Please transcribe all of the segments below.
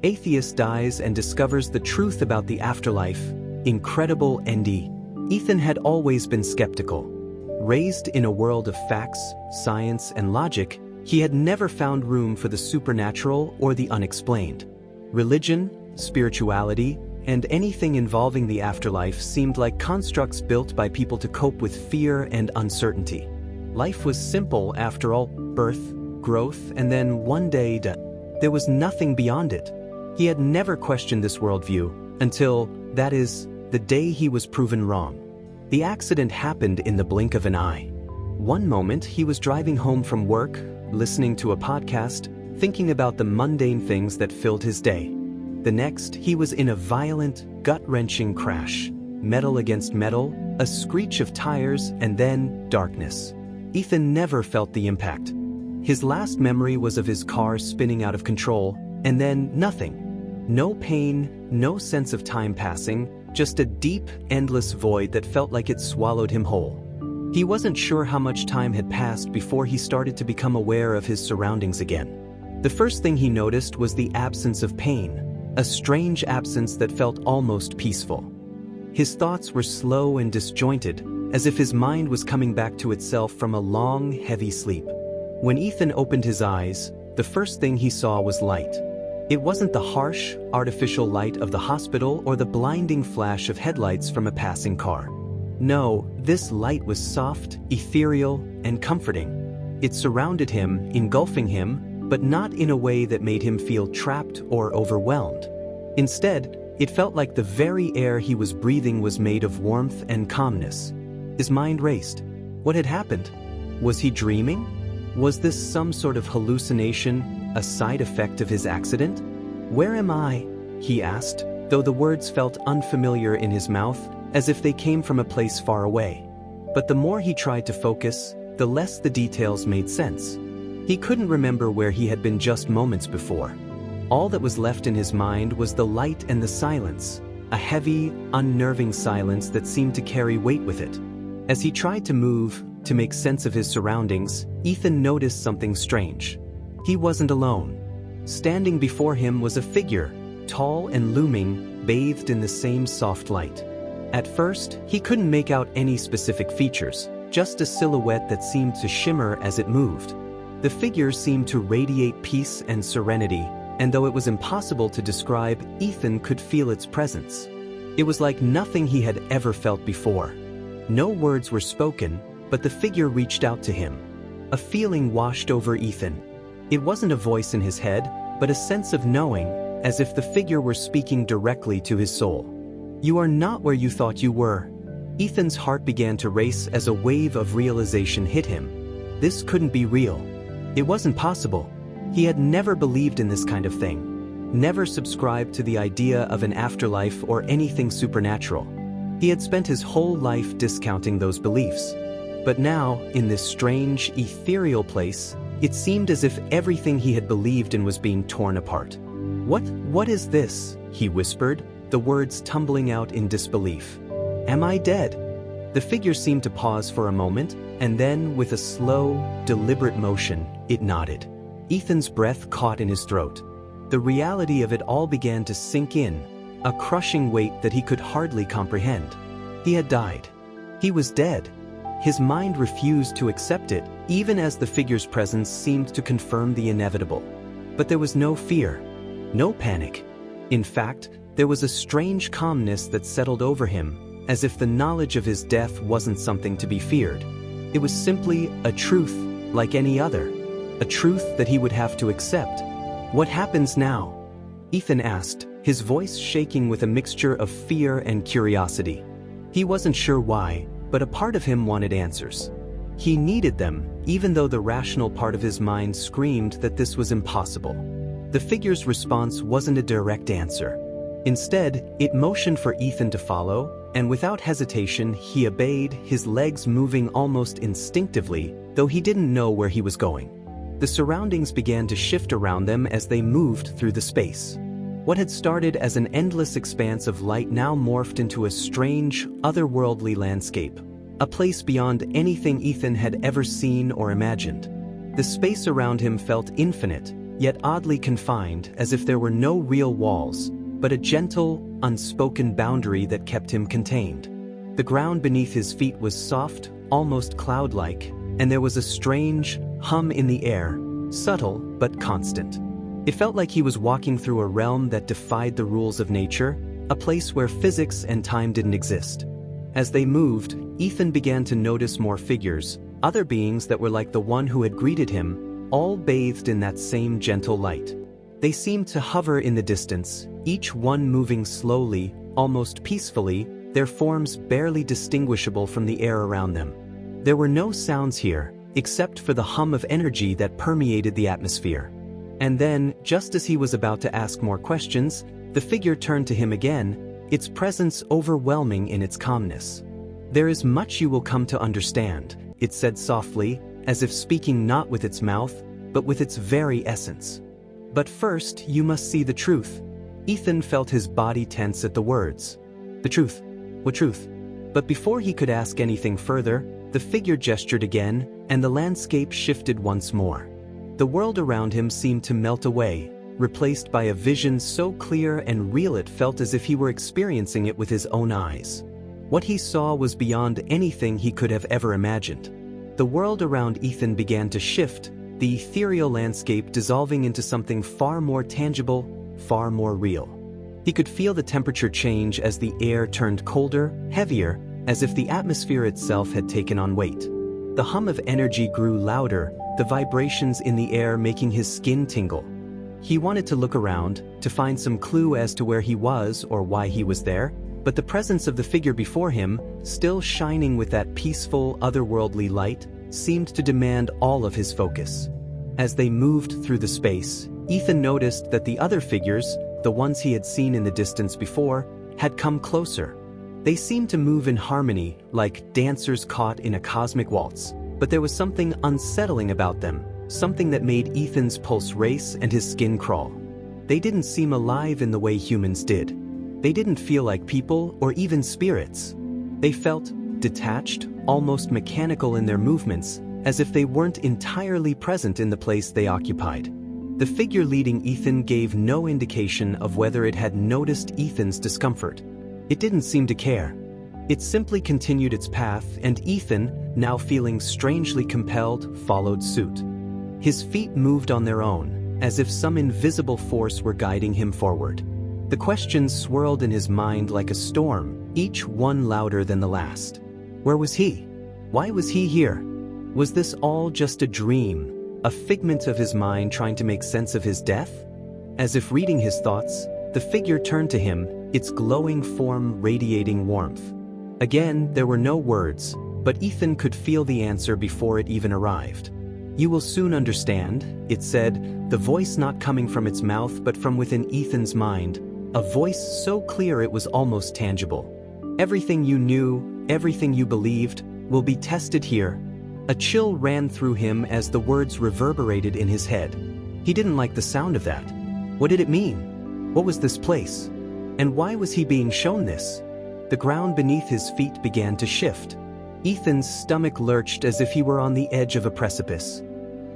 Atheist dies and discovers the truth about the afterlife. Incredible NDE. Ethan had always been skeptical. Raised in a world of facts, science, and logic, he had never found room for the supernatural or the unexplained. Religion, spirituality, and anything involving the afterlife seemed like constructs built by people to cope with fear and uncertainty. Life was simple after all: birth, growth, and then one day death. There was nothing beyond it. He had never questioned this worldview until, that is, the day he was proven wrong. The accident happened in the blink of an eye. One moment he was driving home from work, listening to a podcast, thinking about the mundane things that filled his day. The next, he was in a violent, gut-wrenching crash. Metal against metal, a screech of tires, and then darkness. Ethan never felt the impact. His last memory was of his car spinning out of control, and then nothing. No pain, no sense of time passing, just a deep, endless void that felt like it swallowed him whole. He wasn't sure how much time had passed before he started to become aware of his surroundings again. The first thing he noticed was the absence of pain. A strange absence that felt almost peaceful. His thoughts were slow and disjointed, as if his mind was coming back to itself from a long, heavy sleep. When Ethan opened his eyes, the first thing he saw was light. It wasn't the harsh, artificial light of the hospital or the blinding flash of headlights from a passing car. No, this light was soft, ethereal, and comforting. It surrounded him, engulfing him, but not in a way that made him feel trapped or overwhelmed. Instead, it felt like the very air he was breathing was made of warmth and calmness. His mind raced. What had happened? Was he dreaming? Was this some sort of hallucination, a side effect of his accident? "Where am I?" he asked, though the words felt unfamiliar in his mouth, as if they came from a place far away. But the more he tried to focus, the less the details made sense. He couldn't remember where he had been just moments before. All that was left in his mind was the light and the silence, a heavy, unnerving silence that seemed to carry weight with it. As he tried to move, to make sense of his surroundings, Ethan noticed something strange. He wasn't alone. Standing before him was a figure, tall and looming, bathed in the same soft light. At first, he couldn't make out any specific features, just a silhouette that seemed to shimmer as it moved. The figure seemed to radiate peace and serenity, and though it was impossible to describe, Ethan could feel its presence. It was like nothing he had ever felt before. No words were spoken, but the figure reached out to him. A feeling washed over Ethan. It wasn't a voice in his head, but a sense of knowing, as if the figure were speaking directly to his soul. "You are not where you thought you were." Ethan's heart began to race as a wave of realization hit him. This couldn't be real. It wasn't possible. He had never believed in this kind of thing. Never subscribed to the idea of an afterlife or anything supernatural. He had spent his whole life discounting those beliefs. But now, in this strange, ethereal place, it seemed as if everything he had believed in was being torn apart. What is this?" he whispered, the words tumbling out in disbelief. "Am I dead?" The figure seemed to pause for a moment, and then, with a slow, deliberate motion, it nodded. Ethan's breath caught in his throat. The reality of it all began to sink in, a crushing weight that he could hardly comprehend. He had died. He was dead. His mind refused to accept it, even as the figure's presence seemed to confirm the inevitable. But there was no fear, no panic. In fact, there was a strange calmness that settled over him, as if the knowledge of his death wasn't something to be feared. It was simply a truth like any other, a truth that he would have to accept. "What happens now?" Ethan asked, his voice shaking with a mixture of fear and curiosity. He wasn't sure why, but a part of him wanted answers. He needed them, even though the rational part of his mind screamed that this was impossible. The figure's response wasn't a direct answer. Instead, it motioned for Ethan to follow, and without hesitation, he obeyed, his legs moving almost instinctively, though he didn't know where he was going. The surroundings began to shift around them as they moved through the space. What had started as an endless expanse of light now morphed into a strange, otherworldly landscape, a place beyond anything Ethan had ever seen or imagined. The space around him felt infinite, yet oddly confined, as if there were no real walls, but a gentle, unspoken boundary that kept him contained. The ground beneath his feet was soft, almost cloud-like, and there was a strange hum in the air, subtle but constant. It felt like he was walking through a realm that defied the rules of nature, a place where physics and time didn't exist. As they moved, Ethan began to notice more figures, other beings that were like the one who had greeted him, all bathed in that same gentle light. They seemed to hover in the distance, each one moving slowly, almost peacefully, their forms barely distinguishable from the air around them. There were no sounds here, except for the hum of energy that permeated the atmosphere. And then, just as he was about to ask more questions, the figure turned to him again, its presence overwhelming in its calmness. "There is much you will come to understand," it said softly, as if speaking not with its mouth, but with its very essence. "But first, you must see the truth." Ethan felt his body tense at the words. "The truth? What truth?" But before he could ask anything further, the figure gestured again, and the landscape shifted once more. The world around him seemed to melt away, replaced by a vision so clear and real it felt as if he were experiencing it with his own eyes. What he saw was beyond anything he could have ever imagined. The world around Ethan began to shift, the ethereal landscape dissolving into something far more tangible, far more real. He could feel the temperature change as the air turned colder, heavier, as if the atmosphere itself had taken on weight. The hum of energy grew louder, the vibrations in the air making his skin tingle. He wanted to look around, to find some clue as to where he was or why he was there, but the presence of the figure before him, still shining with that peaceful, otherworldly light, seemed to demand all of his focus. As they moved through the space, Ethan noticed that the other figures, the ones he had seen in the distance before, had come closer. They seemed to move in harmony, like dancers caught in a cosmic waltz, but there was something unsettling about them, something that made Ethan's pulse race and his skin crawl. They didn't seem alive in the way humans did. They didn't feel like people or even spirits. They felt detached, almost mechanical in their movements, as if they weren't entirely present in the place they occupied. The figure leading Ethan gave no indication of whether it had noticed Ethan's discomfort. It didn't seem to care. It simply continued its path, and Ethan, now feeling strangely compelled, followed suit. His feet moved on their own, as if some invisible force were guiding him forward. The questions swirled in his mind like a storm, each one louder than the last. Where was he? Why was he here? Was this all just a dream, a figment of his mind trying to make sense of his death? As if reading his thoughts, the figure turned to him, its glowing form radiating warmth. Again, there were no words, but Ethan could feel the answer before it even arrived. "You will soon understand," it said, the voice not coming from its mouth but from within Ethan's mind, a voice so clear it was almost tangible. "Everything you knew, everything you believed, will be tested here." A chill ran through him as the words reverberated in his head. He didn't like the sound of that. What did it mean? What was this place? And why was he being shown this? The ground beneath his feet began to shift. Ethan's stomach lurched as if he were on the edge of a precipice.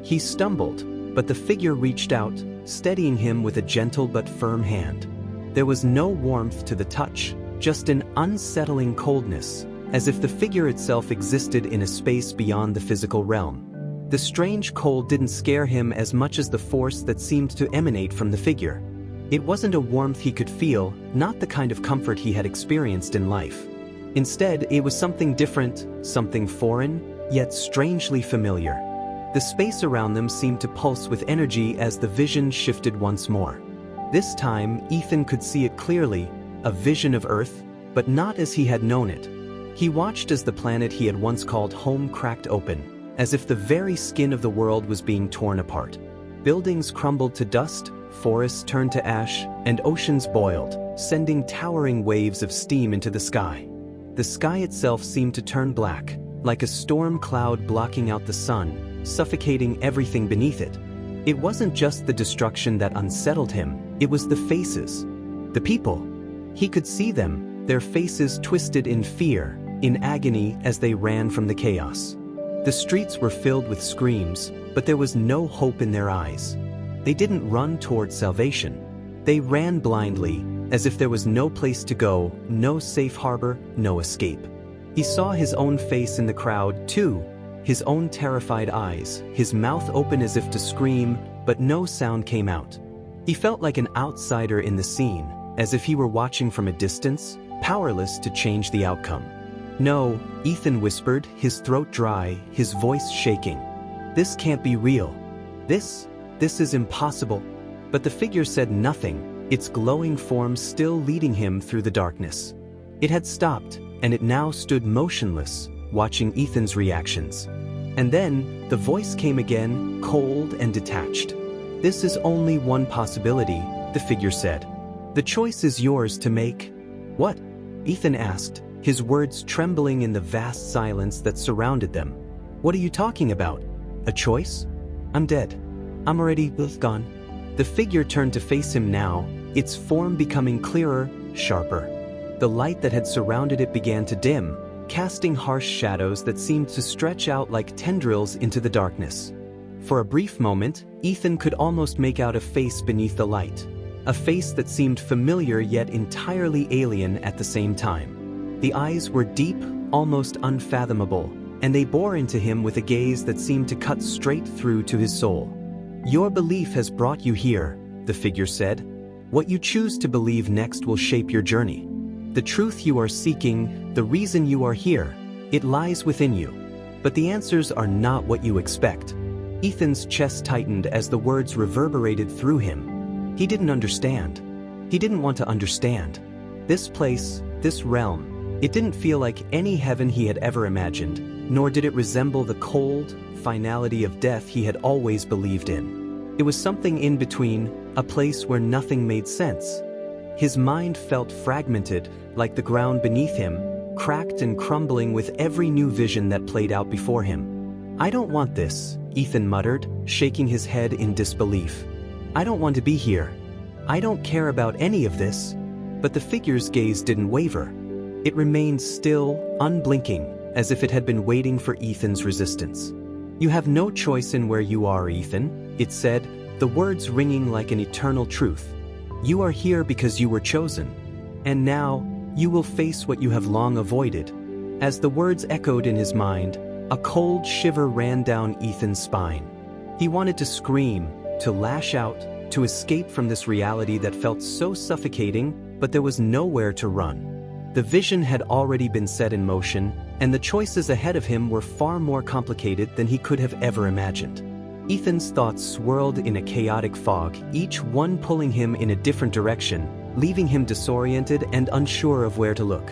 He stumbled, but the figure reached out, steadying him with a gentle but firm hand. There was no warmth to the touch, just an unsettling coldness, as if the figure itself existed in a space beyond the physical realm. The strange cold didn't scare him as much as the force that seemed to emanate from the figure. It wasn't a warmth he could feel, not the kind of comfort he had experienced in life. Instead, it was something different, something foreign, yet strangely familiar. The space around them seemed to pulse with energy as the vision shifted once more. This time, Ethan could see it clearly, a vision of Earth, but not as he had known it. He watched as the planet he had once called home cracked open, as if the very skin of the world was being torn apart. Buildings crumbled to dust, forests turned to ash, and oceans boiled, sending towering waves of steam into the sky. The sky itself seemed to turn black, like a storm cloud blocking out the sun, suffocating everything beneath it. It wasn't just the destruction that unsettled him, it was the faces. The people. He could see them, their faces twisted in fear, in agony as they ran from the chaos. The streets were filled with screams, but there was no hope in their eyes. They didn't run toward salvation. They ran blindly, as if there was no place to go, no safe harbor, no escape. He saw his own face in the crowd, too, his own terrified eyes, his mouth open as if to scream, but no sound came out. He felt like an outsider in the scene, as if he were watching from a distance, powerless to change the outcome. "No," Ethan whispered, his throat dry, his voice shaking. "This can't be real. This is impossible." But the figure said nothing, its glowing form still leading him through the darkness. It had stopped, and it now stood motionless, watching Ethan's reactions. And then, the voice came again, cold and detached. "This is only one possibility," the figure said. "The choice is yours to make." "What?" Ethan asked, his words trembling in the vast silence that surrounded them. "What are you talking about? A choice? I'm dead. I'm already gone." The figure turned to face him now, its form becoming clearer, sharper. The light that had surrounded it began to dim, casting harsh shadows that seemed to stretch out like tendrils into the darkness. For a brief moment, Ethan could almost make out a face beneath the light. A face that seemed familiar yet entirely alien at the same time. The eyes were deep, almost unfathomable, and they bore into him with a gaze that seemed to cut straight through to his soul. "Your belief has brought you here," the figure said. "What you choose to believe next will shape your journey. The truth you are seeking, the reason you are here, it lies within you. But the answers are not what you expect." Ethan's chest tightened as the words reverberated through him. He didn't understand. He didn't want to understand. This place, this realm, it didn't feel like any heaven he had ever imagined, nor did it resemble the cold finality of death he had always believed in. It was something in between, a place where nothing made sense. His mind felt fragmented, like the ground beneath him, cracked and crumbling with every new vision that played out before him. "I don't want this," Ethan muttered, shaking his head in disbelief. "I don't want to be here. I don't care about any of this." But the figure's gaze didn't waver. It remained still, unblinking, as if it had been waiting for Ethan's resistance. "You have no choice in where you are, Ethan," it said, the words ringing like an eternal truth. "You are here because you were chosen. And now, you will face what you have long avoided." As the words echoed in his mind, a cold shiver ran down Ethan's spine. He wanted to scream, to lash out, to escape from this reality that felt so suffocating, but there was nowhere to run. The vision had already been set in motion, and the choices ahead of him were far more complicated than he could have ever imagined. Ethan's thoughts swirled in a chaotic fog, each one pulling him in a different direction, leaving him disoriented and unsure of where to look.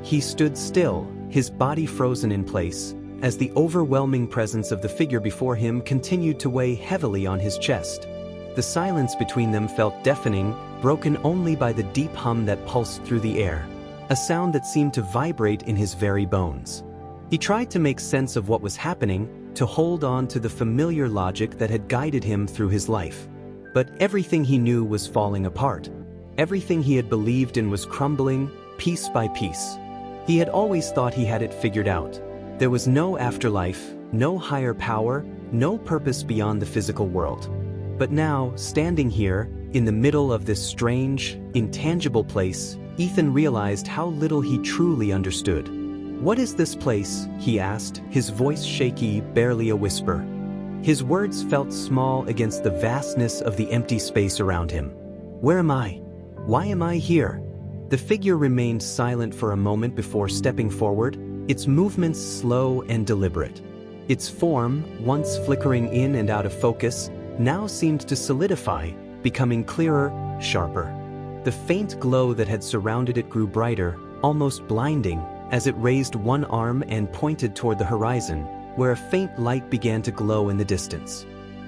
He stood still, his body frozen in place, as the overwhelming presence of the figure before him continued to weigh heavily on his chest. The silence between them felt deafening, broken only by the deep hum that pulsed through the air, a sound that seemed to vibrate in his very bones. He tried to make sense of what was happening, to hold on to the familiar logic that had guided him through his life. But everything he knew was falling apart. Everything he had believed in was crumbling, piece by piece. He had always thought he had it figured out. There was no afterlife, no higher power, no purpose beyond the physical world. But now, standing here, in the middle of this strange, intangible place, Ethan realized how little he truly understood. "What is this place?" he asked, his voice shaky, barely a whisper. His words felt small against the vastness of the empty space around him. "Where am I? Why am I here?" The figure remained silent for a moment before stepping forward, its movements slow and deliberate. Its form, once flickering in and out of focus, now seemed to solidify, becoming clearer, sharper. The faint glow that had surrounded it grew brighter, almost blinding, as it raised one arm and pointed toward the horizon, where a faint light began to glow in the distance.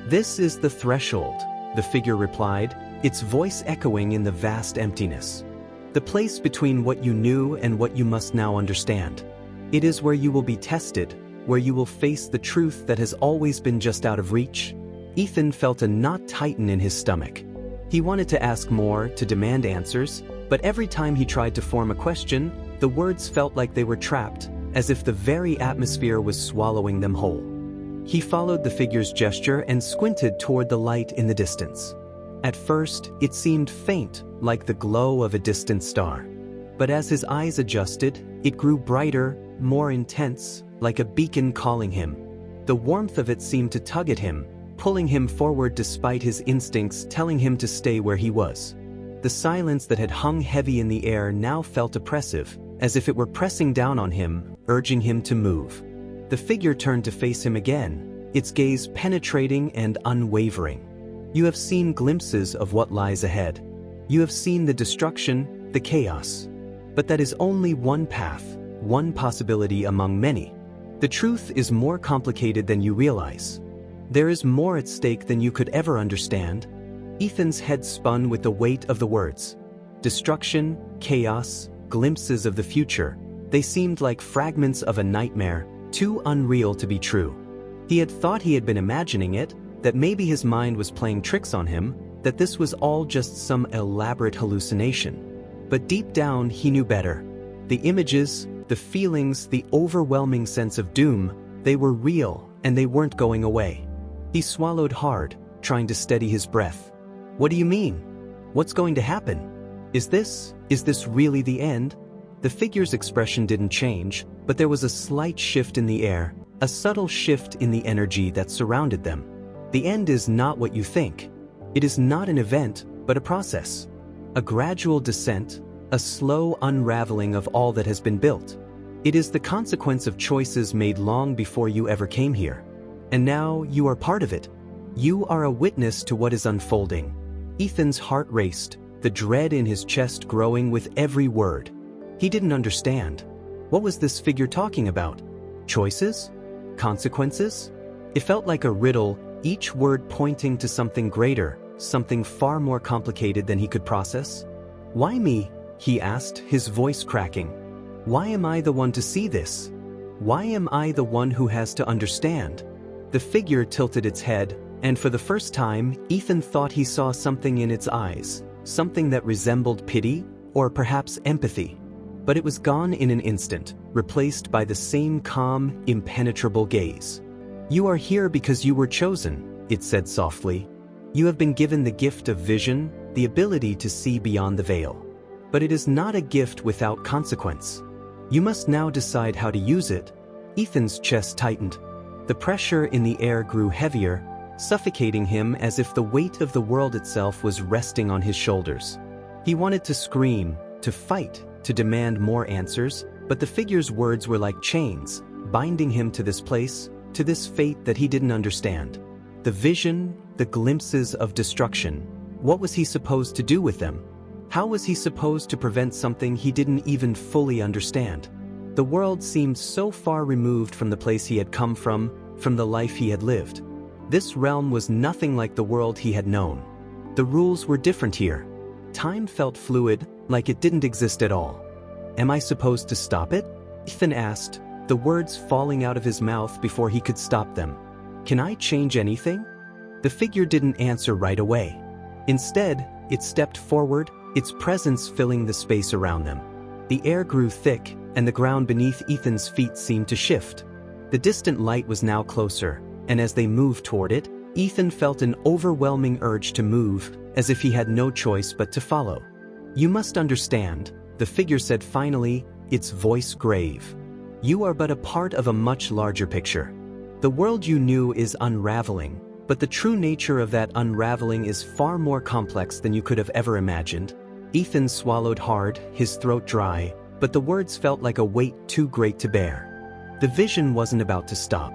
"This is the threshold," the figure replied, its voice echoing in the vast emptiness. "The place between what you knew and what you must now understand. It is where you will be tested, where you will face the truth that has always been just out of reach." Ethan felt a knot tighten in his stomach. He wanted to ask more, to demand answers, but every time he tried to form a question, the words felt like they were trapped, as if the very atmosphere was swallowing them whole. He followed the figure's gesture and squinted toward the light in the distance. At first, it seemed faint, like the glow of a distant star. But as his eyes adjusted, it grew brighter, more intense, like a beacon calling him. The warmth of it seemed to tug at him, pulling him forward despite his instincts telling him to stay where he was. The silence that had hung heavy in the air now felt oppressive, as if it were pressing down on him, urging him to move. The figure turned to face him again, its gaze penetrating and unwavering. You have seen glimpses of what lies ahead. You have seen the destruction, the chaos. But that is only one path, one possibility among many. The truth is more complicated than you realize. There is more at stake than you could ever understand. Ethan's head spun with the weight of the words. Destruction, chaos, glimpses of the future. They seemed like fragments of a nightmare, too unreal to be true. He had thought he had been imagining it, that maybe his mind was playing tricks on him, that this was all just some elaborate hallucination. But deep down, he knew better. The images, the feelings, the overwhelming sense of doom, they were real, and they weren't going away. He swallowed hard, trying to steady his breath. What do you mean? What's going to happen? Is this really the end? The figure's expression didn't change, but there was a slight shift in the air, a subtle shift in the energy that surrounded them. The end is not what you think. It is not an event, but a process. A gradual descent, a slow unraveling of all that has been built. It is the consequence of choices made long before you ever came here. And now you are part of it. You are a witness to what is unfolding. Ethan's heart raced, the dread in his chest growing with every word. He didn't understand. What was this figure talking about? Choices? Consequences? It felt like a riddle, each word pointing to something greater, something far more complicated than he could process. Why me? He asked, his voice cracking. Why am I the one to see this? Why am I the one who has to understand? The figure tilted its head, and for the first time, Ethan thought he saw something in its eyes, something that resembled pity, or perhaps empathy. But it was gone in an instant, replaced by the same calm, impenetrable gaze. You are here because you were chosen, it said softly. You have been given the gift of vision, the ability to see beyond the veil. But it is not a gift without consequence. You must now decide how to use it. Ethan's chest tightened. The pressure in the air grew heavier, suffocating him as if the weight of the world itself was resting on his shoulders. He wanted to scream, to fight, to demand more answers, but the figure's words were like chains, binding him to this place, to this fate that he didn't understand. The vision, the glimpses of destruction. What was he supposed to do with them? How was he supposed to prevent something he didn't even fully understand? The world seemed so far removed from the place he had come from the life he had lived. This realm was nothing like the world he had known. The rules were different here. Time felt fluid, like it didn't exist at all. Am I supposed to stop it? Ethan asked, the words falling out of his mouth before he could stop them. Can I change anything? The figure didn't answer right away. Instead, it stepped forward, its presence filling the space around them. The air grew thick, and the ground beneath Ethan's feet seemed to shift. The distant light was now closer, and as they moved toward it, Ethan felt an overwhelming urge to move, as if he had no choice but to follow. You must understand, the figure said finally, its voice grave. You are but a part of a much larger picture. The world you knew is unraveling, but the true nature of that unraveling is far more complex than you could have ever imagined. Ethan swallowed hard, his throat dry, but the words felt like a weight too great to bear. The vision wasn't about to stop.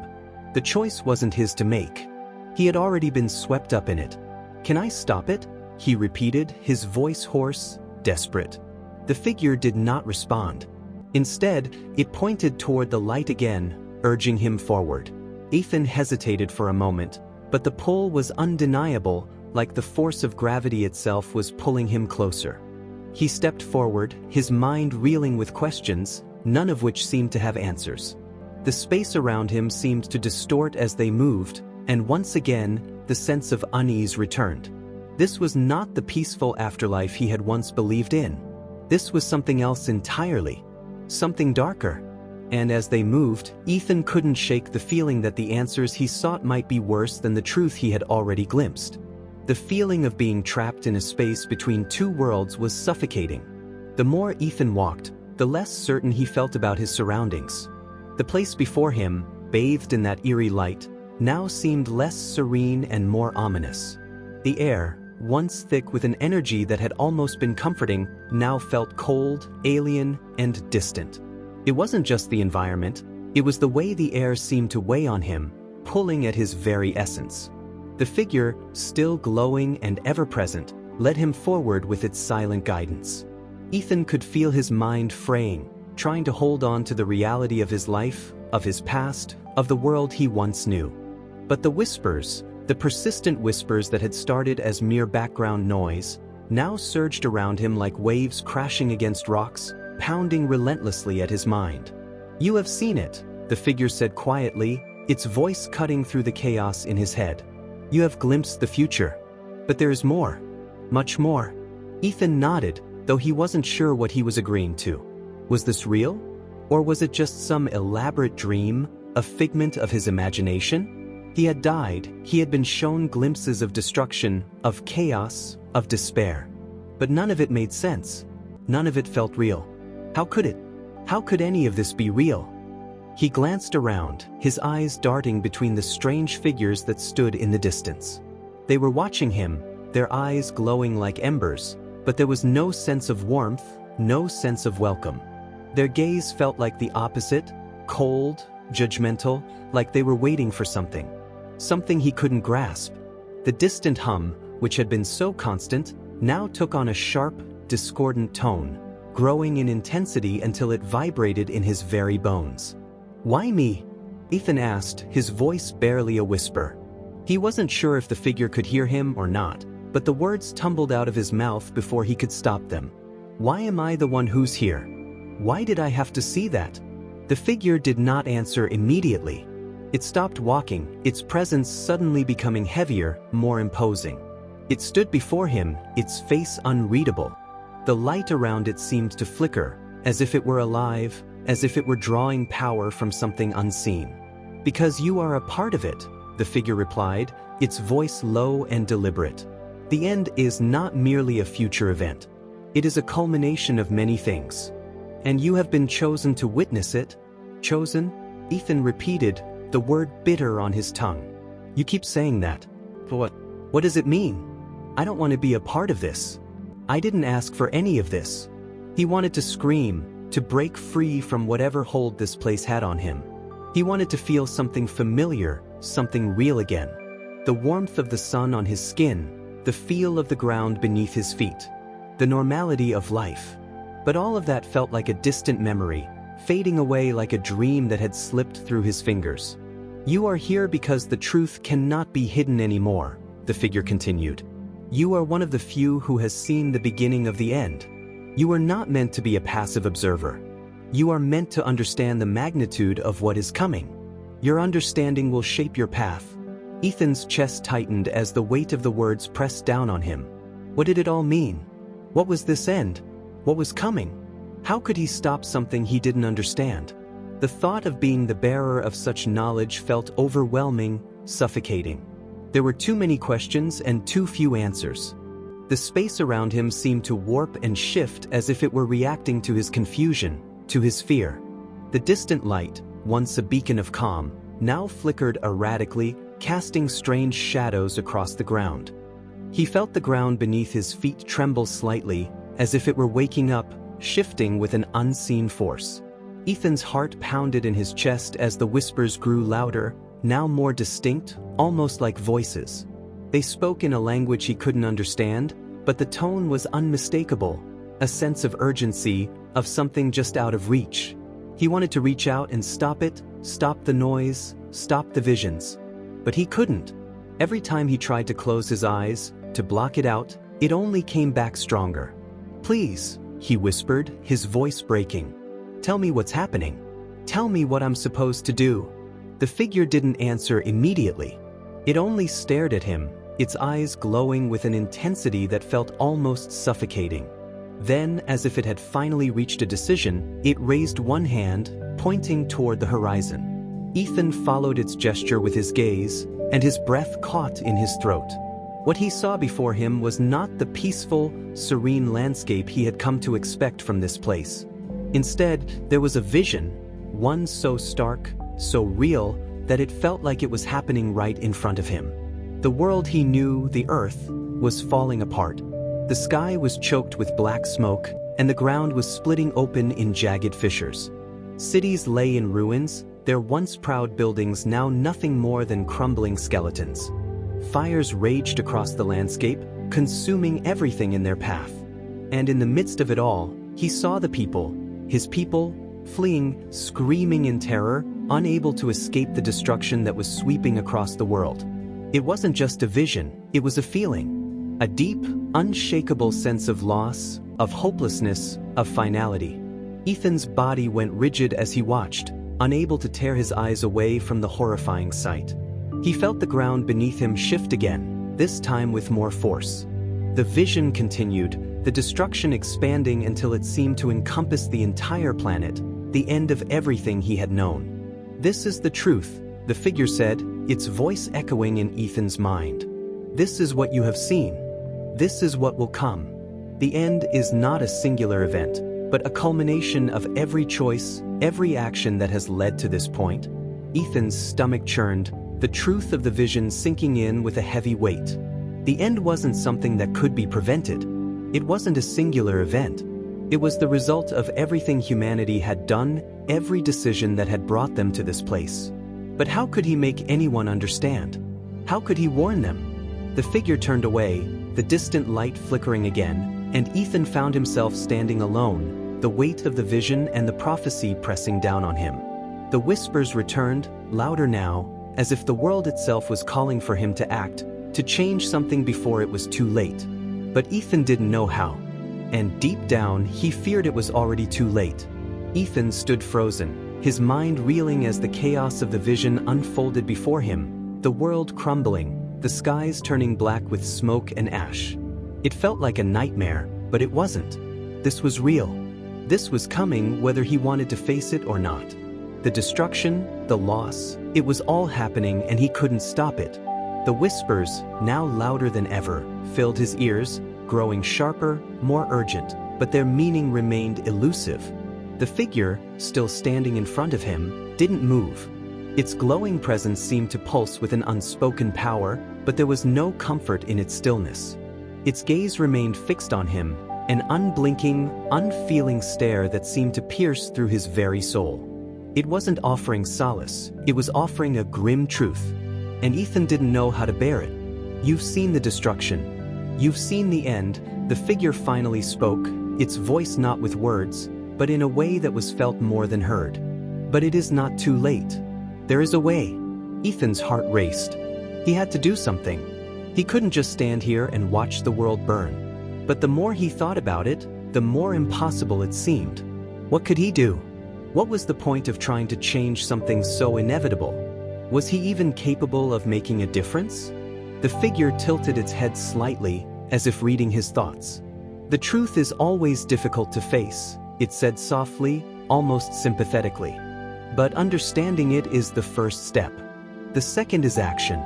The choice wasn't his to make. He had already been swept up in it. Can I stop it? He repeated, his voice hoarse, desperate. The figure did not respond. Instead, it pointed toward the light again, urging him forward. Ethan hesitated for a moment, but the pull was undeniable, like the force of gravity itself was pulling him closer. He stepped forward, his mind reeling with questions, none of which seemed to have answers. The space around him seemed to distort as they moved, and once again, the sense of unease returned. This was not the peaceful afterlife he had once believed in. This was something else entirely. Something darker. And as they moved, Ethan couldn't shake the feeling that the answers he sought might be worse than the truth he had already glimpsed. The feeling of being trapped in a space between two worlds was suffocating. The more Ethan walked, the less certain he felt about his surroundings. The place before him, bathed in that eerie light, now seemed less serene and more ominous. The air, once thick with an energy that had almost been comforting, now felt cold, alien, and distant. It wasn't just the environment, it was the way the air seemed to weigh on him, pulling at his very essence. The figure, still glowing and ever-present, led him forward with its silent guidance. Ethan could feel his mind fraying, trying to hold on to the reality of his life, of his past, of the world he once knew. But the whispers, the persistent whispers that had started as mere background noise, now surged around him like waves crashing against rocks, pounding relentlessly at his mind. "You have seen it," the figure said quietly, its voice cutting through the chaos in his head. "You have glimpsed the future. But there is more. Much more." Ethan nodded, though he wasn't sure what he was agreeing to. Was this real? Or was it just some elaborate dream, a figment of his imagination? He had died, he had been shown glimpses of destruction, of chaos, of despair. But none of it made sense. None of it felt real. How could it? How could any of this be real? He glanced around, his eyes darting between the strange figures that stood in the distance. They were watching him, their eyes glowing like embers, but there was no sense of warmth, no sense of welcome. Their gaze felt like the opposite, cold, judgmental, like they were waiting for something. Something he couldn't grasp. The distant hum, which had been so constant, now took on a sharp, discordant tone, growing in intensity until it vibrated in his very bones. "Why me?" Ethan asked, his voice barely a whisper. He wasn't sure if the figure could hear him or not, but the words tumbled out of his mouth before he could stop them. "Why am I the one who's here? Why did I have to see that?" The figure did not answer immediately. It stopped walking, its presence suddenly becoming heavier, more imposing. It stood before him, its face unreadable. The light around it seemed to flicker, as if it were alive, as if it were drawing power from something unseen. "Because you are a part of it," the figure replied, its voice low and deliberate. "The end is not merely a future event. It is a culmination of many things. And you have been chosen to witness it." "Chosen?" Ethan repeated, the word bitter on his tongue. "You keep saying that. But what does it mean? I don't want to be a part of this. I didn't ask for any of this." He wanted to scream, to break free from whatever hold this place had on him. He wanted to feel something familiar, something real again. The warmth of the sun on his skin, the feel of the ground beneath his feet, the normality of life. But all of that felt like a distant memory, fading away like a dream that had slipped through his fingers. "You are here because the truth cannot be hidden anymore," the figure continued. "You are one of the few who has seen the beginning of the end. You are not meant to be a passive observer. You are meant to understand the magnitude of what is coming. Your understanding will shape your path." Ethan's chest tightened as the weight of the words pressed down on him. What did it all mean? What was this end? What was coming? How could he stop something he didn't understand? The thought of being the bearer of such knowledge felt overwhelming, suffocating. There were too many questions and too few answers. The space around him seemed to warp and shift as if it were reacting to his confusion, to his fear. The distant light, once a beacon of calm, now flickered erratically, casting strange shadows across the ground. He felt the ground beneath his feet tremble slightly, as if it were waking up, shifting with an unseen force. Ethan's heart pounded in his chest as the whispers grew louder, now more distinct, almost like voices. They spoke in a language he couldn't understand, but the tone was unmistakable, a sense of urgency, of something just out of reach. He wanted to reach out and stop it, stop the noise, stop the visions. But he couldn't. Every time he tried to close his eyes, to block it out, it only came back stronger. "Please," he whispered, his voice breaking. "Tell me what's happening. Tell me what I'm supposed to do." The figure didn't answer immediately. It only stared at him, its eyes glowing with an intensity that felt almost suffocating. Then, as if it had finally reached a decision, it raised one hand, pointing toward the horizon. Ethan followed its gesture with his gaze, and his breath caught in his throat. What he saw before him was not the peaceful, serene landscape he had come to expect from this place. Instead, there was a vision, one so stark, so real, that it felt like it was happening right in front of him. The world he knew, the earth, was falling apart. The sky was choked with black smoke, and the ground was splitting open in jagged fissures. Cities lay in ruins, their once proud buildings now nothing more than crumbling skeletons. Fires raged across the landscape, consuming everything in their path. And in the midst of it all, he saw the people, his people, fleeing, screaming in terror, unable to escape the destruction that was sweeping across the world. It wasn't just a vision, it was a feeling. A deep, unshakable sense of loss, of hopelessness, of finality. Ethan's body went rigid as he watched, unable to tear his eyes away from the horrifying sight. He felt the ground beneath him shift again, this time with more force. The vision continued, the destruction expanding until it seemed to encompass the entire planet, the end of everything he had known. "This is the truth," the figure said, its voice echoing in Ethan's mind. "This is what you have seen. This is what will come. The end is not a singular event, but a culmination of every choice, every action that has led to this point." Ethan's stomach churned, the truth of the vision sinking in with a heavy weight. The end wasn't something that could be prevented. It wasn't a singular event. It was the result of everything humanity had done, every decision that had brought them to this place. But how could he make anyone understand? How could he warn them? The figure turned away, the distant light flickering again, and Ethan found himself standing alone, the weight of the vision and the prophecy pressing down on him. The whispers returned, louder now, as if the world itself was calling for him to act, to change something before it was too late. But Ethan didn't know how. And deep down, he feared it was already too late. Ethan stood frozen, his mind reeling as the chaos of the vision unfolded before him, the world crumbling, the skies turning black with smoke and ash. It felt like a nightmare, but it wasn't. This was real. This was coming whether he wanted to face it or not. The destruction, the loss, it was all happening and he couldn't stop it. The whispers, now louder than ever, filled his ears, growing sharper, more urgent, but their meaning remained elusive. The figure, still standing in front of him, didn't move. Its glowing presence seemed to pulse with an unspoken power, but there was no comfort in its stillness. Its gaze remained fixed on him, an unblinking, unfeeling stare that seemed to pierce through his very soul. It wasn't offering solace, it was offering a grim truth. And Ethan didn't know how to bear it. "You've seen the destruction. You've seen the end," the figure finally spoke, its voice not with words, but in a way that was felt more than heard. "But it is not too late. There is a way." Ethan's heart raced. He had to do something. He couldn't just stand here and watch the world burn. But the more he thought about it, the more impossible it seemed. What could he do? What was the point of trying to change something so inevitable? Was he even capable of making a difference? The figure tilted its head slightly, as if reading his thoughts. "The truth is always difficult to face," it said softly, almost sympathetically. "But understanding it is the first step. The second is action."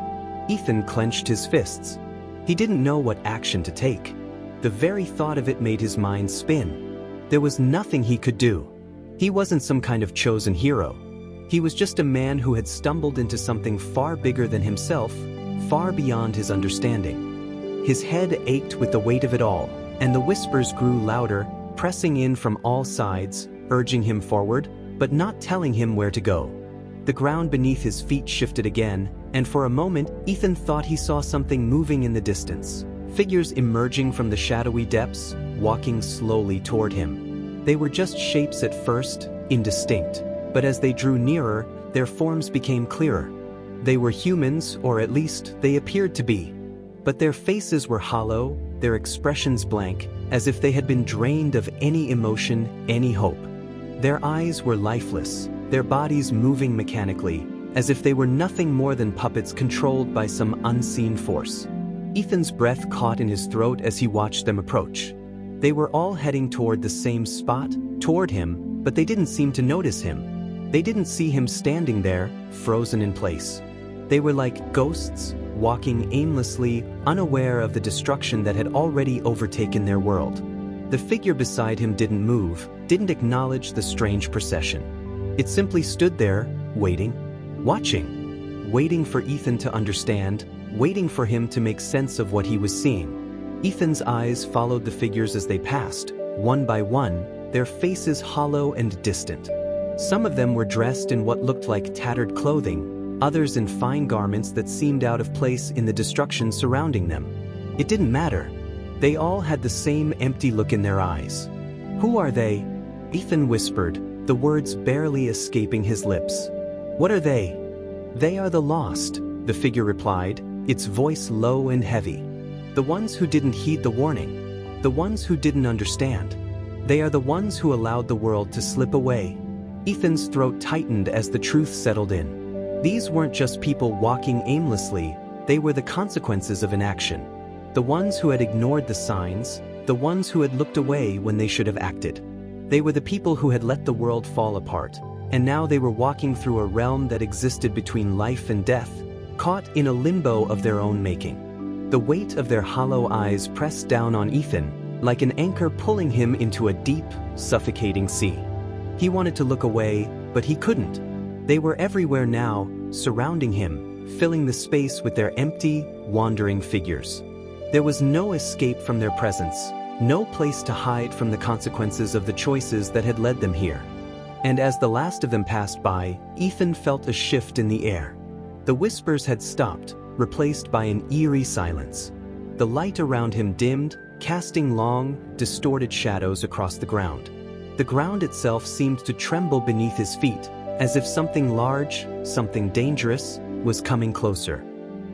Ethan clenched his fists. He didn't know what action to take. The very thought of it made his mind spin. There was nothing he could do. He wasn't some kind of chosen hero. He was just a man who had stumbled into something far bigger than himself, far beyond his understanding. His head ached with the weight of it all, and the whispers grew louder, pressing in from all sides, urging him forward, but not telling him where to go. The ground beneath his feet shifted again, and for a moment, Ethan thought he saw something moving in the distance. Figures emerging from the shadowy depths, walking slowly toward him. They were just shapes at first, indistinct, but as they drew nearer, their forms became clearer. They were humans, or at least they appeared to be. But their faces were hollow, their expressions blank, as if they had been drained of any emotion, any hope. Their eyes were lifeless, their bodies moving mechanically, as if they were nothing more than puppets controlled by some unseen force. Ethan's breath caught in his throat as he watched them approach. They were all heading toward the same spot, toward him, but they didn't seem to notice him. They didn't see him standing there, frozen in place. They were like ghosts, walking aimlessly, unaware of the destruction that had already overtaken their world. The figure beside him didn't move, didn't acknowledge the strange procession. It simply stood there, waiting, watching, waiting for Ethan to understand, waiting for him to make sense of what he was seeing. Ethan's eyes followed the figures as they passed, one by one, their faces hollow and distant. Some of them were dressed in what looked like tattered clothing, others in fine garments that seemed out of place in the destruction surrounding them. It didn't matter. They all had the same empty look in their eyes. "Who are they?" Ethan whispered, the words barely escaping his lips. "What are they?" "They are the lost," the figure replied, its voice low and heavy. "The ones who didn't heed the warning. The ones who didn't understand. They are the ones who allowed the world to slip away." Ethan's throat tightened as the truth settled in. These weren't just people walking aimlessly, they were the consequences of inaction. The ones who had ignored the signs, the ones who had looked away when they should have acted. They were the people who had let the world fall apart, and now they were walking through a realm that existed between life and death, caught in a limbo of their own making. The weight of their hollow eyes pressed down on Ethan, like an anchor pulling him into a deep, suffocating sea. He wanted to look away, but he couldn't. They were everywhere now, surrounding him, filling the space with their empty, wandering figures. There was no escape from their presence, no place to hide from the consequences of the choices that had led them here. And as the last of them passed by, Ethan felt a shift in the air. The whispers had stopped, replaced by an eerie silence. The light around him dimmed, casting long, distorted shadows across the ground. The ground itself seemed to tremble beneath his feet, as if something large, something dangerous, was coming closer.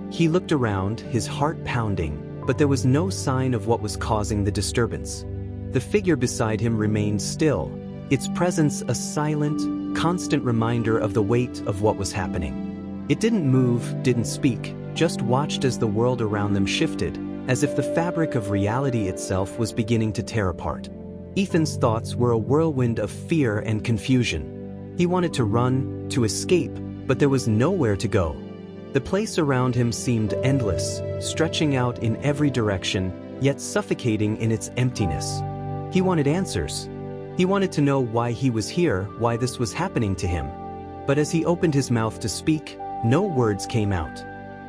He looked around, his heart pounding, but there was no sign of what was causing the disturbance. The figure beside him remained still, its presence a silent, constant reminder of the weight of what was happening. It didn't move, didn't speak, just watched as the world around them shifted, as if the fabric of reality itself was beginning to tear apart. Ethan's thoughts were a whirlwind of fear and confusion. He wanted to run, to escape, but there was nowhere to go. The place around him seemed endless, stretching out in every direction, yet suffocating in its emptiness. He wanted answers. He wanted to know why he was here, why this was happening to him. But as he opened his mouth to speak, no words came out.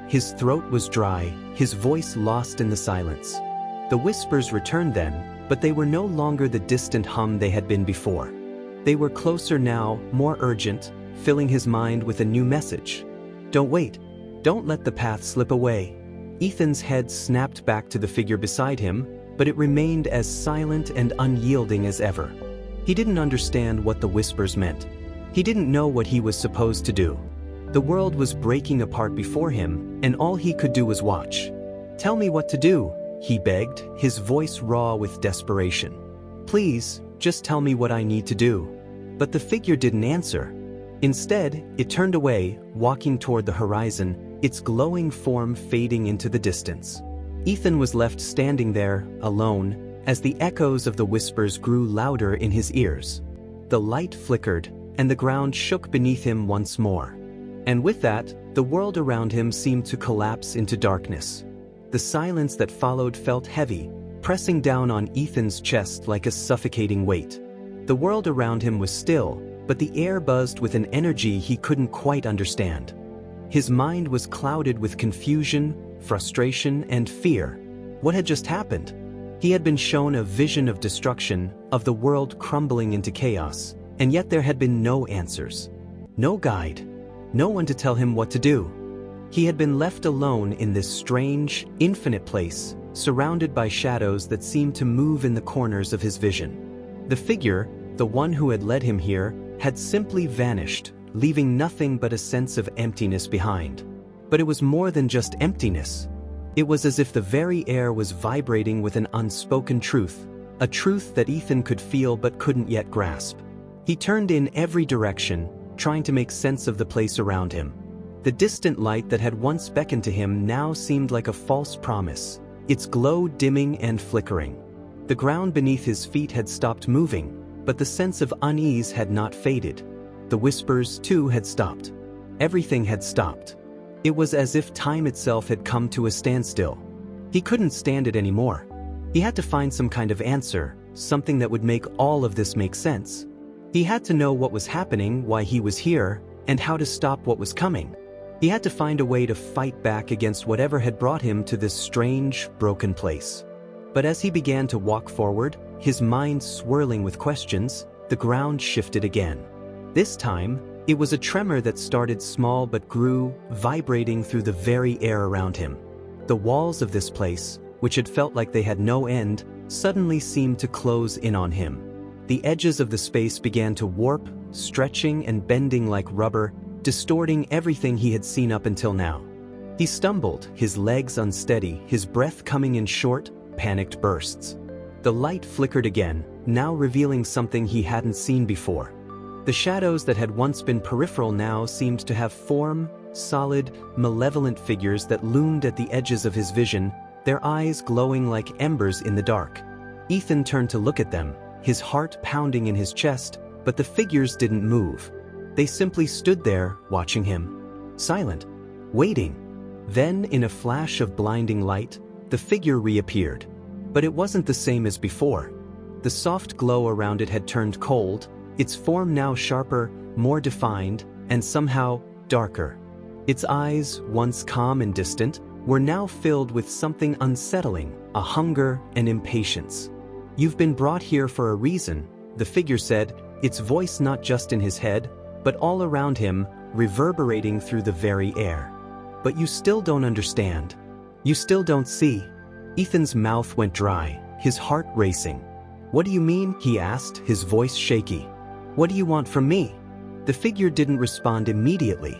His throat was dry, his voice lost in the silence. The whispers returned then, but they were no longer the distant hum they had been before. They were closer now, more urgent, filling his mind with a new message. "Don't wait. Don't let the path slip away." Ethan's head snapped back to the figure beside him, but it remained as silent and unyielding as ever. He didn't understand what the whispers meant. He didn't know what he was supposed to do. The world was breaking apart before him, and all he could do was watch. "Tell me what to do," he begged, his voice raw with desperation. "Please, just tell me what I need to do." But the figure didn't answer. Instead, it turned away, walking toward the horizon, its glowing form fading into the distance. Ethan was left standing there, alone, as the echoes of the whispers grew louder in his ears. The light flickered, and the ground shook beneath him once more. And with that, the world around him seemed to collapse into darkness. The silence that followed felt heavy, pressing down on Ethan's chest like a suffocating weight. The world around him was still, but the air buzzed with an energy he couldn't quite understand. His mind was clouded with confusion, frustration, and fear. What had just happened? He had been shown a vision of destruction, of the world crumbling into chaos, and yet there had been no answers. No guide. No one to tell him what to do. He had been left alone in this strange, infinite place, surrounded by shadows that seemed to move in the corners of his vision. The figure, the one who had led him here, had simply vanished, leaving nothing but a sense of emptiness behind. But it was more than just emptiness. It was as if the very air was vibrating with an unspoken truth, a truth that Ethan could feel but couldn't yet grasp. He turned in every direction, trying to make sense of the place around him. The distant light that had once beckoned to him now seemed like a false promise, its glow dimming and flickering. The ground beneath his feet had stopped moving, but the sense of unease had not faded. The whispers, too, had stopped. Everything had stopped. It was as if time itself had come to a standstill. He couldn't stand it anymore. He had to find some kind of answer, something that would make all of this make sense. He had to know what was happening, why he was here, and how to stop what was coming. He had to find a way to fight back against whatever had brought him to this strange, broken place. But as he began to walk forward, his mind swirling with questions, the ground shifted again. This time, it was a tremor that started small but grew, vibrating through the very air around him. The walls of this place, which had felt like they had no end, suddenly seemed to close in on him. The edges of the space began to warp, stretching and bending like rubber, distorting everything he had seen up until now. He stumbled, his legs unsteady, his breath coming in short, panicked bursts. The light flickered again, now revealing something he hadn't seen before. The shadows that had once been peripheral now seemed to have form, solid, malevolent figures that loomed at the edges of his vision, their eyes glowing like embers in the dark. Ethan turned to look at them, his heart pounding in his chest, but the figures didn't move. They simply stood there, watching him. Silent. Waiting. Then, in a flash of blinding light, the figure reappeared. But it wasn't the same as before. The soft glow around it had turned cold, its form now sharper, more defined, and somehow darker. Its eyes, once calm and distant, were now filled with something unsettling, a hunger and impatience. "You've been brought here for a reason," the figure said, its voice not just in his head, but all around him, reverberating through the very air. "But you still don't understand. You still don't see." Ethan's mouth went dry, his heart racing. "What do you mean?" he asked, his voice shaky. "What do you want from me?" The figure didn't respond immediately.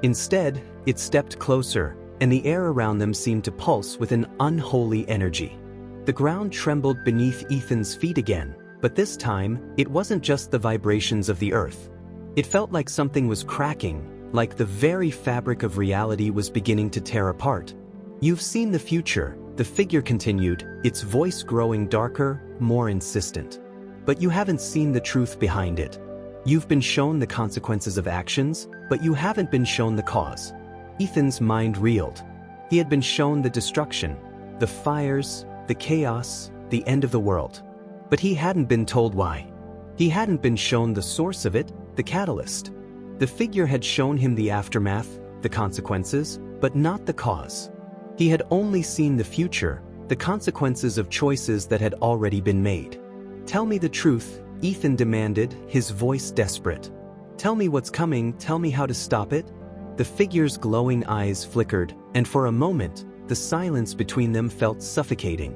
Instead, it stepped closer, and the air around them seemed to pulse with an unholy energy. The ground trembled beneath Ethan's feet again, but this time, it wasn't just the vibrations of the earth. It felt like something was cracking, like the very fabric of reality was beginning to tear apart. "You've seen the future," the figure continued, its voice growing darker, more insistent. "But you haven't seen the truth behind it. You've been shown the consequences of actions, but you haven't been shown the cause." Ethan's mind reeled. He had been shown the destruction, the fires, the chaos, the end of the world. But he hadn't been told why. He hadn't been shown the source of it, the catalyst. The figure had shown him the aftermath, the consequences, but not the cause. He had only seen the future, the consequences of choices that had already been made. "Tell me the truth," Ethan demanded, his voice desperate. "Tell me what's coming, tell me how to stop it." The figure's glowing eyes flickered, and for a moment, the silence between them felt suffocating.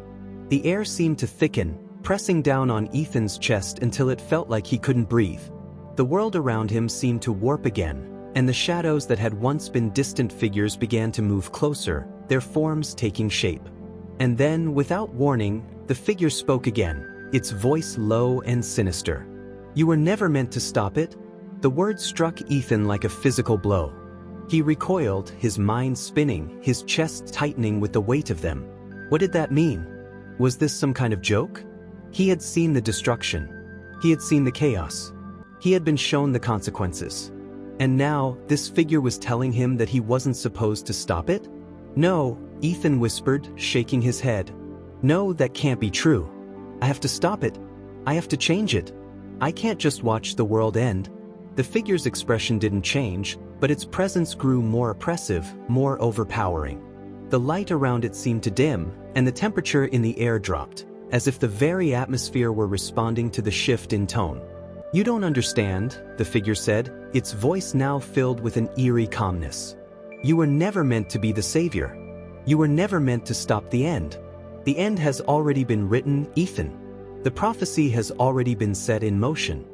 The air seemed to thicken, pressing down on Ethan's chest until it felt like he couldn't breathe. The world around him seemed to warp again, and the shadows that had once been distant figures began to move closer, their forms taking shape. And then, without warning, the figure spoke again, its voice low and sinister. "You were never meant to stop it." The words struck Ethan like a physical blow. He recoiled, his mind spinning, his chest tightening with the weight of them. What did that mean? Was this some kind of joke? He had seen the destruction. He had seen the chaos. He had been shown the consequences. And now, this figure was telling him that he wasn't supposed to stop it? "No," Ethan whispered, shaking his head. "No, that can't be true. I have to stop it. I have to change it. I can't just watch the world end." The figure's expression didn't change, but its presence grew more oppressive, more overpowering. The light around it seemed to dim, and the temperature in the air dropped, as if the very atmosphere were responding to the shift in tone. "You don't understand," the figure said, its voice now filled with an eerie calmness. "You were never meant to be the savior. You were never meant to stop the end. The end has already been written, Ethan. The prophecy has already been set in motion."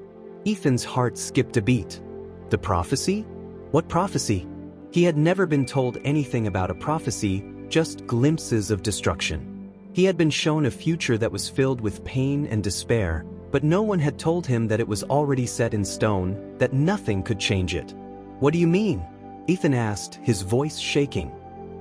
Ethan's heart skipped a beat. The prophecy? What prophecy? He had never been told anything about a prophecy, just glimpses of destruction. He had been shown a future that was filled with pain and despair, but no one had told him that it was already set in stone, that nothing could change it. "What do you mean?" Ethan asked, his voice shaking.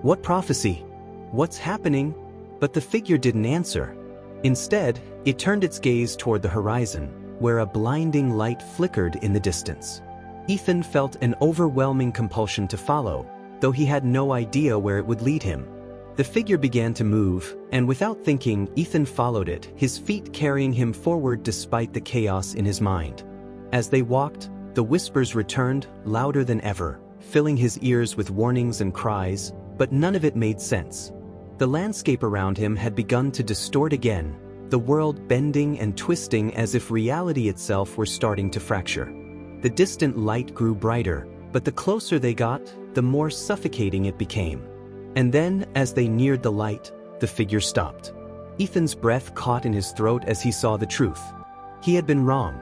"What prophecy? What's happening?" But the figure didn't answer. Instead, It turned its gaze toward the horizon, where a blinding light flickered in the distance. Ethan felt an overwhelming compulsion to follow, though he had no idea where it would lead him. The figure began to move, and without thinking, Ethan followed it, his feet carrying him forward despite the chaos in his mind. As they walked, the whispers returned, louder than ever, filling his ears with warnings and cries, but none of it made sense. The landscape around him had begun to distort again, the world bending and twisting as if reality itself were starting to fracture. The distant light grew brighter, but the closer they got, the more suffocating it became. And then, as they neared the light, the figure stopped. Ethan's breath caught in his throat as he saw the truth. He had been wrong.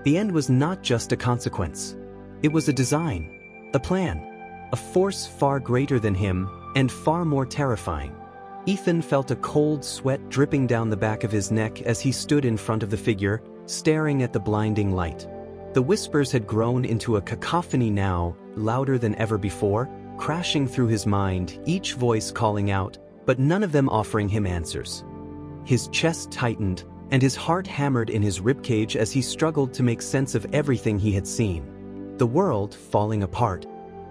The end was not just a consequence. It was a design, a plan, a force far greater than him and far more terrifying. Ethan felt a cold sweat dripping down the back of his neck as he stood in front of the figure, staring at the blinding light. The whispers had grown into a cacophony now, louder than ever before, crashing through his mind, each voice calling out, but none of them offering him answers. His chest tightened, and his heart hammered in his ribcage as he struggled to make sense of everything he had seen. The world falling apart,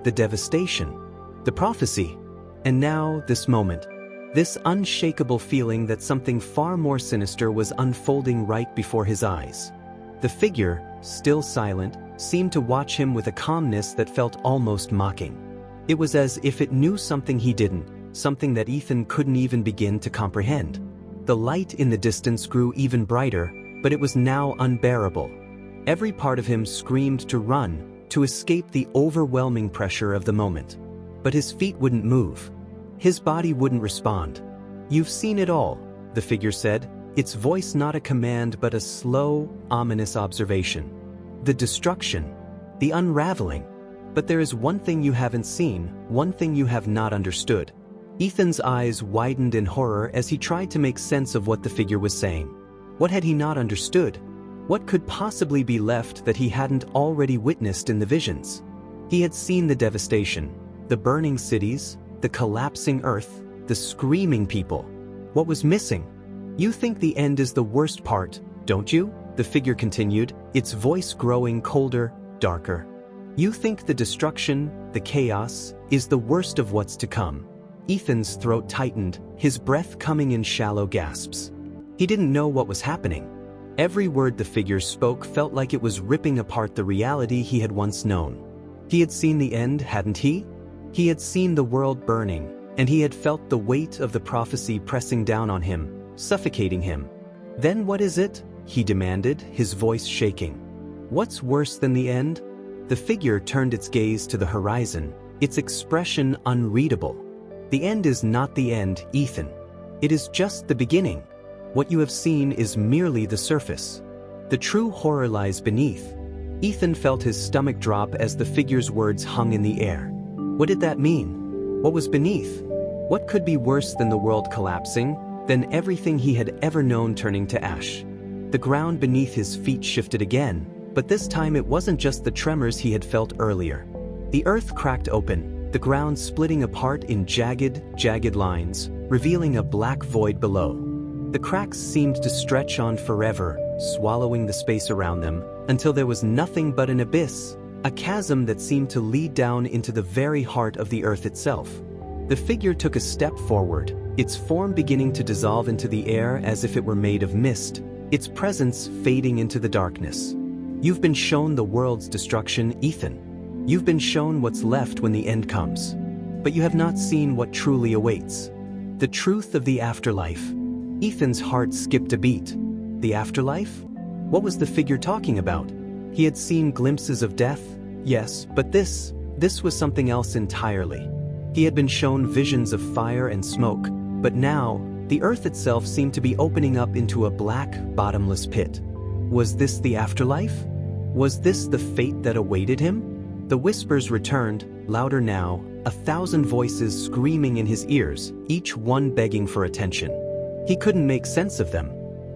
the devastation, the prophecy, and now this moment. This unshakable feeling that something far more sinister was unfolding right before his eyes. The figure, still silent, seemed to watch him with a calmness that felt almost mocking. It was as if it knew something he didn't, something that Ethan couldn't even begin to comprehend. The light in the distance grew even brighter, but it was now unbearable. Every part of him screamed to run, to escape the overwhelming pressure of the moment. But his feet wouldn't move. His body wouldn't respond. "You've seen it all," the figure said, its voice not a command but a slow, ominous observation. "The destruction, the unraveling. But there is one thing you haven't seen, one thing you have not understood." Ethan's eyes widened in horror as he tried to make sense of what the figure was saying. What had he not understood? What could possibly be left that he hadn't already witnessed in the visions? He had seen the devastation, the burning cities, the collapsing earth, the screaming people. What was missing? "You think the end is the worst part, don't you?" the figure continued, its voice growing colder, darker. "You think the destruction, the chaos, is the worst of what's to come." Ethan's throat tightened, his breath coming in shallow gasps. He didn't know what was happening. Every word the figure spoke felt like it was ripping apart the reality he had once known. He had seen the end, hadn't he? He had seen the world burning, and he had felt the weight of the prophecy pressing down on him, suffocating him. "Then what is it?" he demanded, his voice shaking. "What's worse than the end?" The figure turned its gaze to the horizon, its expression unreadable. "The end is not the end, Ethan. It is just the beginning. What you have seen is merely the surface. The true horror lies beneath." Ethan felt his stomach drop as the figure's words hung in the air. What did that mean? What was beneath? What could be worse than the world collapsing, than everything he had ever known turning to ash? The ground beneath his feet shifted again, but this time it wasn't just the tremors he had felt earlier. The earth cracked open, the ground splitting apart in jagged lines, revealing a black void below. The cracks seemed to stretch on forever, swallowing the space around them, until there was nothing but an abyss, a chasm that seemed to lead down into the very heart of the earth itself. The figure took a step forward, its form beginning to dissolve into the air as if it were made of mist, its presence fading into the darkness. "You've been shown the world's destruction, Ethan. You've been shown what's left when the end comes. But you have not seen what truly awaits. The truth of the afterlife." Ethan's heart skipped a beat. The afterlife? What was the figure talking about? He had seen glimpses of death, yes, but this was something else entirely. He had been shown visions of fire and smoke, but now, the earth itself seemed to be opening up into a black, bottomless pit. Was this the afterlife? Was this the fate that awaited him? The whispers returned, louder now, 1,000 voices screaming in his ears, each one begging for attention. He couldn't make sense of them.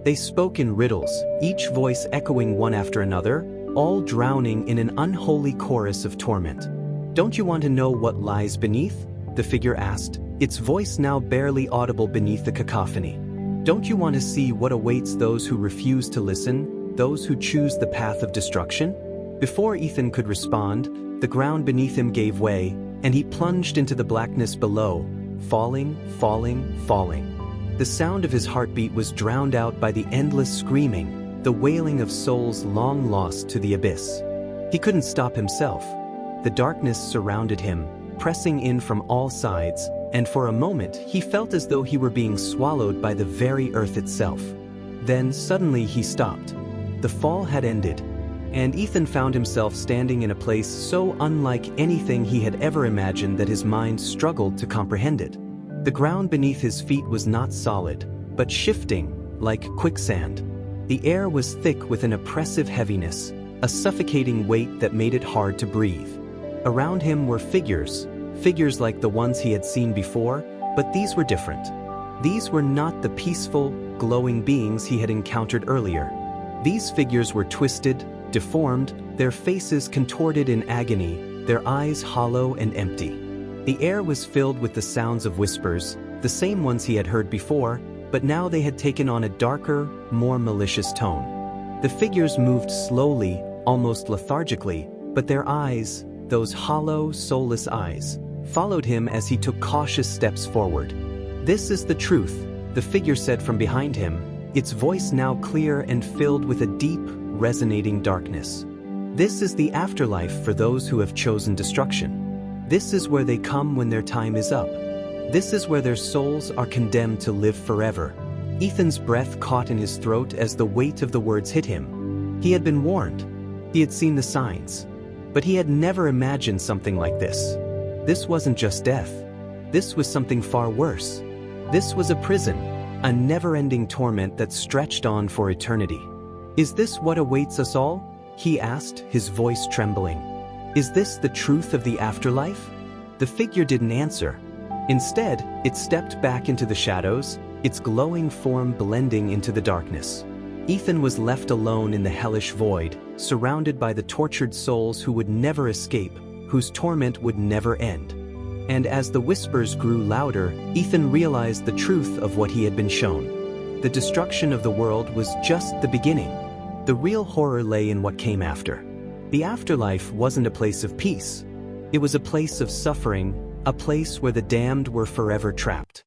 They spoke in riddles, each voice echoing one after another, all drowning in an unholy chorus of torment. "Don't you want to know what lies beneath?" the figure asked, its voice now barely audible beneath the cacophony. Don't you want to see what awaits those who refuse to listen, those who choose the path of destruction? Before Ethan could respond, the ground beneath him gave way, and he plunged into the blackness below, falling, falling, falling. The sound of his heartbeat was drowned out by the endless screaming, the wailing of souls long lost to the abyss. He couldn't stop himself. The darkness surrounded him, pressing in from all sides, and for a moment he felt as though he were being swallowed by the very earth itself. Then suddenly he stopped. The fall had ended, and Ethan found himself standing in a place so unlike anything he had ever imagined that his mind struggled to comprehend it. The ground beneath his feet was not solid, but shifting, like quicksand. The air was thick with an oppressive heaviness, a suffocating weight that made it hard to breathe. Around him were figures like the ones he had seen before, but these were different. These were not the peaceful, glowing beings he had encountered earlier. These figures were twisted, deformed, their faces contorted in agony, their eyes hollow and empty. The air was filled with the sounds of whispers, the same ones he had heard before, but now they had taken on a darker, more malicious tone. The figures moved slowly, almost lethargically, but their eyes, those hollow, soulless eyes, followed him as he took cautious steps forward. "This is the truth," the figure said from behind him, its voice now clear and filled with a deep, resonating darkness. "This is the afterlife for those who have chosen destruction. This is where they come when their time is up. This is where their souls are condemned to live forever." Ethan's breath caught in his throat as the weight of the words hit him. He had been warned. He had seen the signs. But he had never imagined something like this. This wasn't just death. This was something far worse. This was a prison, a never-ending torment that stretched on for eternity. "Is this what awaits us all?" he asked, his voice trembling. "Is this the truth of the afterlife?" The figure didn't answer. Instead, it stepped back into the shadows, its glowing form blending into the darkness. Ethan was left alone in the hellish void, surrounded by the tortured souls who would never escape, whose torment would never end. And as the whispers grew louder, Ethan realized the truth of what he had been shown. The destruction of the world was just the beginning. The real horror lay in what came after. The afterlife wasn't a place of peace. It was a place of suffering, a place where the damned were forever trapped.